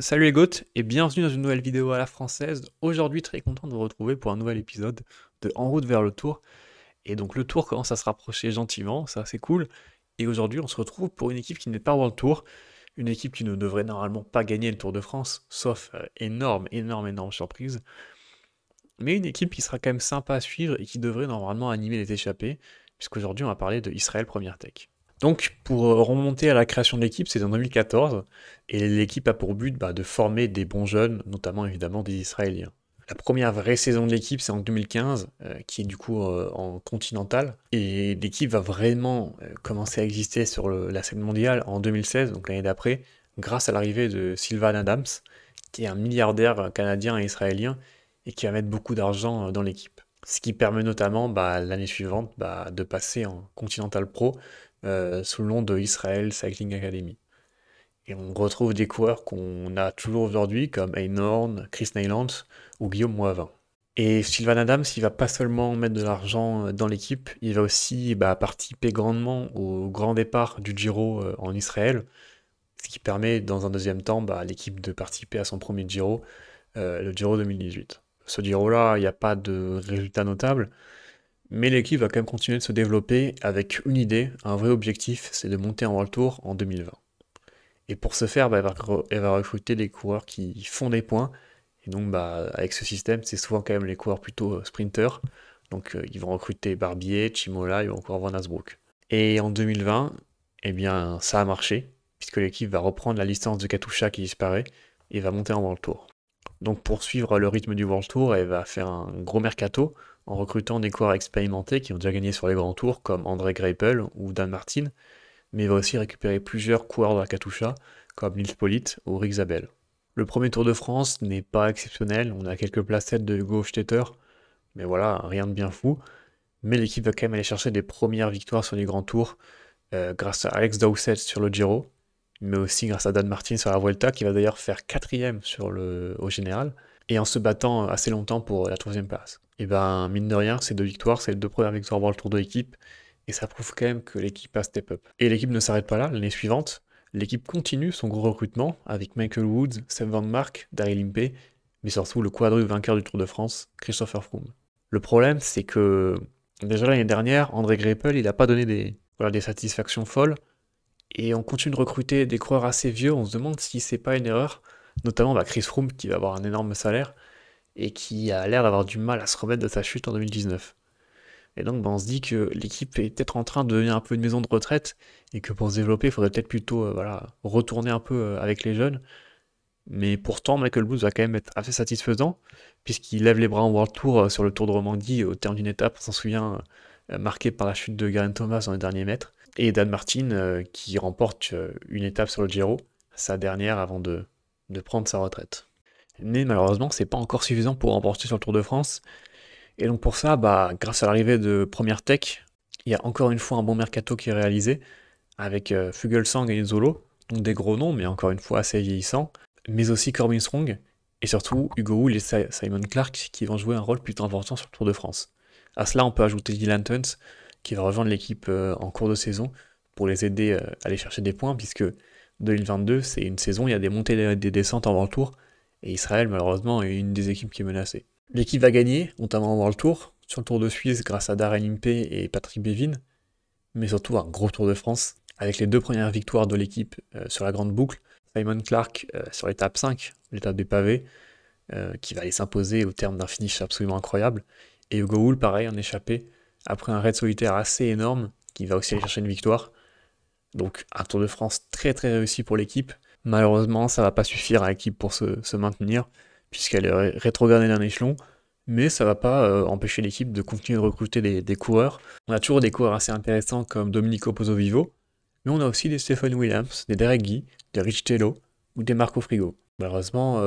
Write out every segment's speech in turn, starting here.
Salut les goths et bienvenue dans une nouvelle vidéo à la française. Aujourd'hui, très content de vous retrouver pour un nouvel épisode de En route vers le Tour. Et donc le Tour commence à se rapprocher gentiment, ça c'est cool. Et aujourd'hui, on se retrouve pour une équipe qui n'est pas World Tour, une équipe qui ne devrait normalement pas gagner le Tour de France, sauf énorme surprise. Mais une équipe qui sera quand même sympa à suivre et qui devrait normalement animer les échappées, puisqu'aujourd'hui on va parler de Israël Première Tech. Donc, pour remonter à la création de l'équipe, c'est en 2014, et l'équipe a pour but de former des bons jeunes, notamment évidemment des Israéliens. La première vraie saison de l'équipe, c'est en 2015, qui est du coup en continental, et l'équipe va vraiment commencer à exister sur la scène mondiale en 2016, donc l'année d'après, grâce à l'arrivée de Sylvan Adams, qui est un milliardaire canadien et israélien, et qui va mettre beaucoup d'argent dans l'équipe. Ce qui permet notamment l'année suivante de passer en Continental Pro, sous le nom de Israel Cycling Academy. Et on retrouve des coureurs qu'on a toujours aujourd'hui, comme Einhorn, Chris Neyland ou Guillaume Moivin. Et Sylvan Adams, il va pas seulement mettre de l'argent dans l'équipe, il va aussi participer grandement au grand départ du Giro en Israël, ce qui permet dans un deuxième temps à l'équipe de participer à son premier Giro, le Giro 2018. Ce Giro-là, il n'y a pas de résultat notable, mais l'équipe va quand même continuer de se développer avec une idée, un vrai objectif, c'est de monter en World Tour en 2020. Et pour ce faire, elle va recruter des coureurs qui font des points. Et donc, avec ce système, c'est souvent quand même les coureurs plutôt sprinters. Donc, ils vont recruter Barbier, Chimola et encore Van Asbrook. Et en 2020, eh bien, ça a marché, puisque l'équipe va reprendre la licence de Katusha qui disparaît et va monter en World Tour. Donc, pour suivre le rythme du World Tour, elle va faire un gros mercato en recrutant des coureurs expérimentés qui ont déjà gagné sur les grands tours, comme André Greipel ou Dan Martin, mais il va aussi récupérer plusieurs coureurs de la Katusha, comme Nils Politt ou Rick Zabel. Le premier Tour de France n'est pas exceptionnel, on a quelques placettes de Hugo Stetter, mais voilà, rien de bien fou. Mais l'équipe va quand même aller chercher des premières victoires sur les grands tours, grâce à Alex Dowsett sur le Giro, mais aussi grâce à Dan Martin sur la Vuelta, qui va d'ailleurs faire quatrième au général, et en se battant assez longtemps pour la troisième place. Et mine de rien, ces deux victoires, c'est les deux premières victoires pour le Tour de l'équipe, et ça prouve quand même que l'équipe a step up. Et l'équipe ne s'arrête pas là, l'année suivante, l'équipe continue son gros recrutement avec Michael Woods, Seb Van Mark, Daryl Impey, mais surtout le quadruple vainqueur du Tour de France, Christopher Froome. Le problème, c'est que déjà l'année dernière, André Greipel, il n'a pas donné des satisfactions folles, et on continue de recruter des coureurs assez vieux, on se demande si c'est pas une erreur, notamment Chris Froome qui va avoir un énorme salaire, et qui a l'air d'avoir du mal à se remettre de sa chute en 2019. Et donc on se dit que l'équipe est peut-être en train de devenir un peu une maison de retraite, et que pour se développer, il faudrait peut-être plutôt retourner un peu avec les jeunes. Mais pourtant, Michael Woods va quand même être assez satisfaisant, puisqu'il lève les bras en World Tour sur le Tour de Romandie au terme d'une étape, on s'en souvient, marquée par la chute de Geraint Thomas dans les derniers mètres. Et Dan Martin qui remporte une étape sur le Giro, sa dernière avant de prendre sa retraite. Mais malheureusement, c'est pas encore suffisant pour remporter sur le Tour de France. Et donc pour ça, grâce à l'arrivée de Première Tech, il y a encore une fois un bon mercato qui est réalisé, avec Fuglsang et Zolo, donc des gros noms, mais encore une fois assez vieillissants, mais aussi Corbin Strong, et surtout Hugo Hull et Simon Clark qui vont jouer un rôle plutôt important sur le Tour de France. À cela, on peut ajouter Dylan Tuns, qui va rejoindre l'équipe en cours de saison pour les aider à aller chercher des points, puisque 2022, c'est une saison, il y a des montées et des descentes en World Tour, et Israël, malheureusement, est une des équipes qui est menacée. L'équipe va gagner, notamment en World Tour, sur le Tour de Suisse grâce à Darren Impey et Patrick Bévin, mais surtout un gros Tour de France, avec les deux premières victoires de l'équipe sur la grande boucle, Simon Clark sur l'étape 5, l'étape des pavés, qui va aller s'imposer au terme d'un finish absolument incroyable, et Hugo Hull, pareil, en échappé, après un raid solitaire assez énorme, qui va aussi aller chercher une victoire. Donc un Tour de France très très réussi pour l'équipe. Malheureusement, ça va pas suffire à l'équipe pour se maintenir, puisqu'elle est rétrogradée d'un échelon, mais ça va pas empêcher l'équipe de continuer de recruter des coureurs. On a toujours des coureurs assez intéressants comme Domenico Pozzovivo, mais on a aussi des Stephen Williams, des Derek Guy, des Rich Tello ou des Marco Frigo. Malheureusement,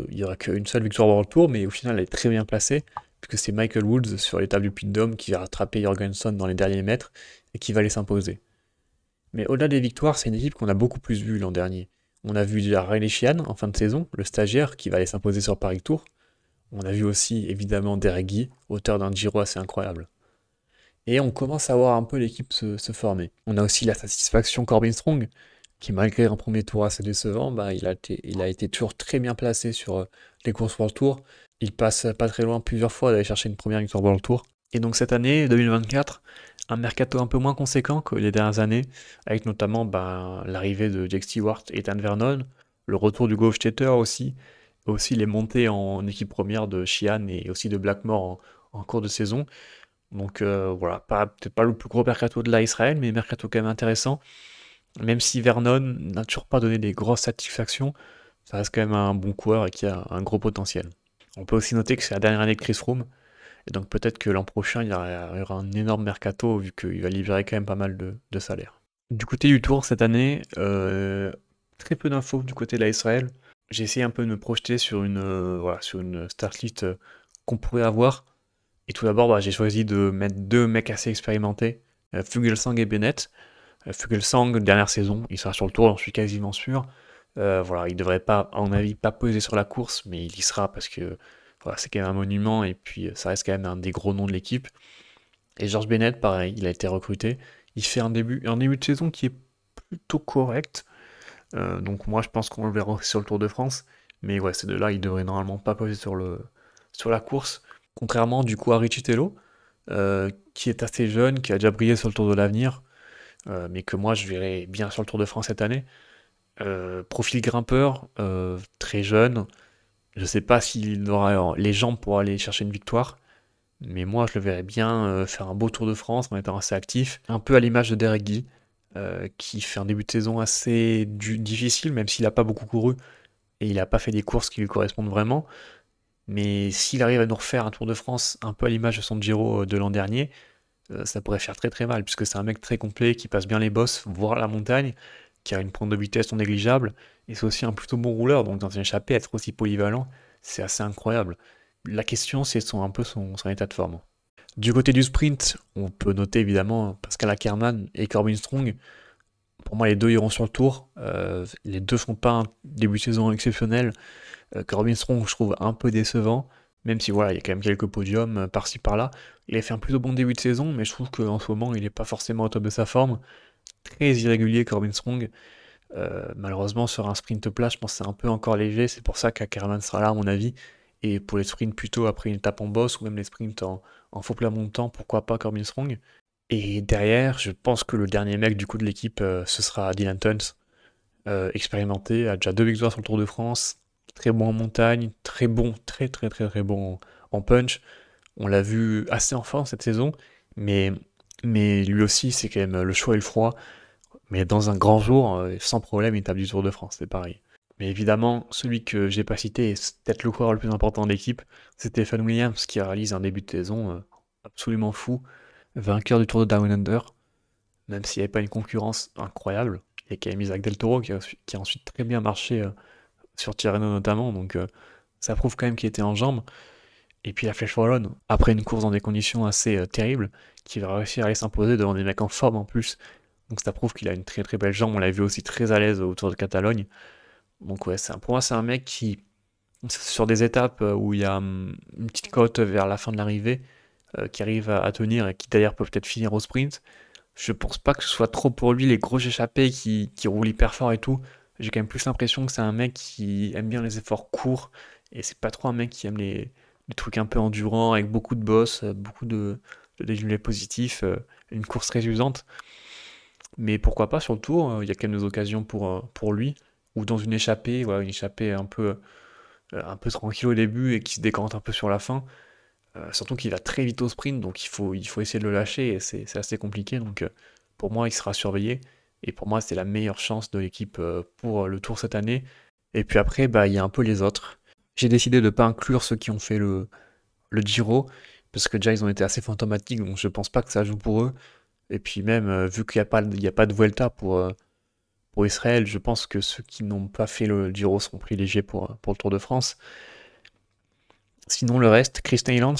il n'y aura qu'une seule victoire World Tour, mais au final elle est très bien placée, puisque c'est Michael Woods sur l'étape du Puy de Dôme qui va rattraper Jorgensen dans les derniers mètres et qui va aller s'imposer. Mais au-delà des victoires, c'est une équipe qu'on a beaucoup plus vue l'an dernier. On a vu déjà Riley Sheehan en fin de saison, le stagiaire qui va aller s'imposer sur Paris Tour. On a vu aussi évidemment Derek Guy, auteur d'un Giro assez incroyable. Et on commence à voir un peu l'équipe se former. On a aussi la satisfaction Corbin Strong, qui malgré un premier tour assez décevant, bah, il a été toujours très bien placé sur les courses World Tour. Il passe pas très loin plusieurs fois d'aller chercher une première victoire World Tour. Et donc cette année, 2024, un mercato un peu moins conséquent que les dernières années, avec notamment bah, l'arrivée de Jake Stewart et Ethan Vernon, le retour du Hofstetter aussi, et aussi les montées en équipe première de Sheehan et aussi de Blackmore en cours de saison. Donc voilà, peut-être pas le plus gros mercato de la Israël, mais mercato quand même intéressant. Même si Vernon n'a toujours pas donné des grosses satisfactions, ça reste quand même un bon coureur et qui a un gros potentiel. On peut aussi noter que c'est la dernière année de Chris Froome, et donc peut-être que l'an prochain, il y aura un énorme mercato, vu qu'il va libérer quand même pas mal de salaire. Du côté du Tour, cette année, très peu d'infos du côté de la Israël. J'ai essayé un peu de me projeter sur voilà, sur une start list qu'on pourrait avoir. Et tout d'abord, bah, j'ai choisi de mettre deux mecs assez expérimentés, Fuglsang et Bennett. Fuglsang, dernière saison, il sera sur le tour, j'en suis quasiment sûr. Voilà, il devrait pas, à mon avis, pas peser sur la course, mais il y sera parce que voilà, c'est quand même un monument et puis ça reste quand même un des gros noms de l'équipe. Et George Bennett, pareil, il a été recruté. Il fait un début de saison qui est plutôt correct. Donc moi, je pense qu'on le verra sur le Tour de France. Mais ouais, ces deux-là, ils devraient normalement pas peser sur la course. Contrairement du coup à Richitello, qui est assez jeune, qui a déjà brillé sur le Tour de l'Avenir, mais que moi je verrai bien sur le Tour de France cette année. Profil grimpeur, très jeune. Je sais pas s'il aura les jambes pour aller chercher une victoire, mais moi je le verrais bien faire un beau Tour de France en étant assez actif, un peu à l'image de Derek Guy, qui fait un début de saison assez difficile, même s'il n'a pas beaucoup couru et il n'a pas fait des courses qui lui correspondent vraiment. Mais s'il arrive à nous refaire un Tour de France un peu à l'image de son Giro de l'an dernier, ça pourrait faire très très mal, puisque c'est un mec très complet qui passe bien les bosses, voire la montagne, qui a une pointe de vitesse non négligeable, et c'est aussi un plutôt bon rouleur, donc dans une échappée, être aussi polyvalent, c'est assez incroyable. La question, c'est un peu son état de forme. Du côté du sprint, on peut noter évidemment Pascal Ackermann et Corbin Strong. Pour moi, les deux iront sur le tour. Les deux font pas un début de saison exceptionnel. Corbin Strong, je trouve un peu décevant, même si voilà, il y a quand même quelques podiums par-ci par-là. Il a fait un plutôt bon début de saison, mais je trouve qu'en ce moment, il n'est pas forcément au top de sa forme. Très irrégulier, Corbin Strong. Malheureusement, sur un sprint plat, je pense que c'est un peu encore léger. C'est pour ça qu'Ackermann sera là, à mon avis. Et pour les sprints plutôt après une étape en boss, ou même les sprints en faux plat montant, pourquoi pas Corbin Strong. Et derrière, je pense que le dernier mec du coup de l'équipe, ce sera Dylan Tuns, expérimenté, a déjà 2 victoires sur le Tour de France, très bon en montagne, très bon, très très très très bon en punch. On l'a vu assez en forme cette saison, mais, mais lui aussi, c'est quand même le chaud et le froid. Mais dans un grand jour, sans problème, il tape du Tour de France, c'est pareil. Mais évidemment, celui que j'ai pas cité, et c'est peut-être le coureur le plus important de l'équipe, c'est Stephen Williams qui réalise un début de saison absolument fou, vainqueur du Tour de Down Under, même s'il n'y avait pas une concurrence incroyable. Il y a quand même Isaac Del Toro qui a ensuite très bien marché sur Tirreno notamment, donc ça prouve quand même qu'il était en jambes. Et puis la Flèche Wallonne, après une course dans des conditions assez terribles, qui va réussir à aller s'imposer devant des mecs en forme en plus. Donc ça prouve qu'il a une très très belle jambe, on l'a vu aussi très à l'aise autour de Catalogne. Donc ouais, pour moi c'est un mec qui, sur des étapes où il y a une petite côte vers la fin de l'arrivée, qui arrive à tenir et qui d'ailleurs peut peut-être finir au sprint, je pense pas que ce soit trop pour lui les gros échappés qui roulent hyper fort et tout. J'ai quand même plus l'impression que c'est un mec qui aime bien les efforts courts et c'est pas trop un mec qui aime les trucs un peu endurants avec beaucoup de boss, beaucoup de dénivelé positif, une course très usante. Mais pourquoi pas sur le tour, il y a quand même des occasions pour lui. Ou dans une échappée, voilà, une échappée un peu tranquille au début et qui se décante un peu sur la fin. Surtout qu'il va très vite au sprint, donc il faut essayer de le lâcher et c'est assez compliqué. Donc pour moi, il sera surveillé. Et pour moi, c'est la meilleure chance de l'équipe pour le tour cette année. Et puis après, bah, il y a un peu les autres. J'ai décidé de ne pas inclure ceux qui ont fait le Giro, parce que déjà ils ont été assez fantomatiques, donc je pense pas que ça joue pour eux. Et puis même, vu qu'il n'y a pas de Vuelta pour Israël, je pense que ceux qui n'ont pas fait le Giro seront privilégiés pour le Tour de France. Sinon, le reste, Chris Neylands,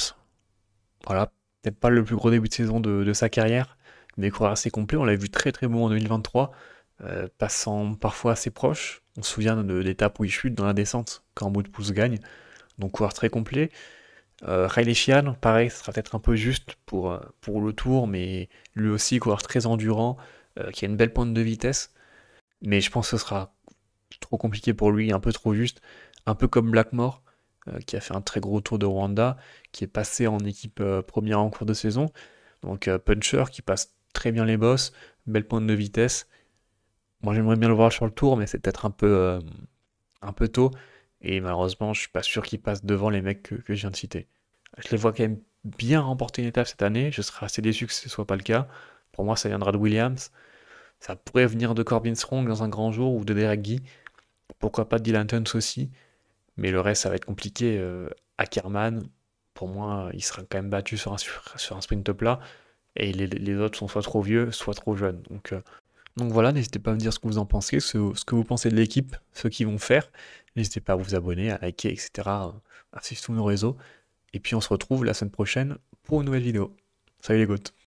voilà, peut-être pas le plus gros début de saison de sa carrière, mais coureur assez complet. On l'a vu très très bon en 2023, passant parfois assez proche. On se souvient d'étapes où il chute dans la descente, quand en bout de pouce gagne. Donc coureur très complet. Riley Sheehan, pareil, ce sera peut-être un peu juste pour le tour, mais lui aussi, coureur très endurant, qui a une belle pointe de vitesse. Mais je pense que ce sera trop compliqué pour lui, un peu trop juste. Un peu comme Blackmore, qui a fait un très gros tour de Rwanda, qui est passé en équipe première en cours de saison. Donc puncher qui passe très bien les bosses, belle pointe de vitesse. Moi j'aimerais bien le voir sur le tour, mais c'est peut-être un peu tôt. Et malheureusement, je suis pas sûr qu'il passe devant les mecs que je viens de citer. Je les vois quand même bien remporter une étape cette année. Je serais assez déçu que ce soit pas le cas. Pour moi, ça viendra de Williams. Ça pourrait venir de Corbin Strong dans un grand jour ou de Derek Guy. Pourquoi pas de Dylan Tuns aussi. Mais le reste, ça va être compliqué. Ackerman, pour moi, il sera quand même battu sur un sprint plat. Et les autres sont soit trop vieux, soit trop jeunes. Donc voilà, n'hésitez pas à me dire ce que vous en pensez, ce que vous pensez de l'équipe, ceux qui vont faire. N'hésitez pas à vous abonner, à liker, etc. À suivre tous nos réseaux. Et puis on se retrouve la semaine prochaine pour une nouvelle vidéo. Salut les gouttes.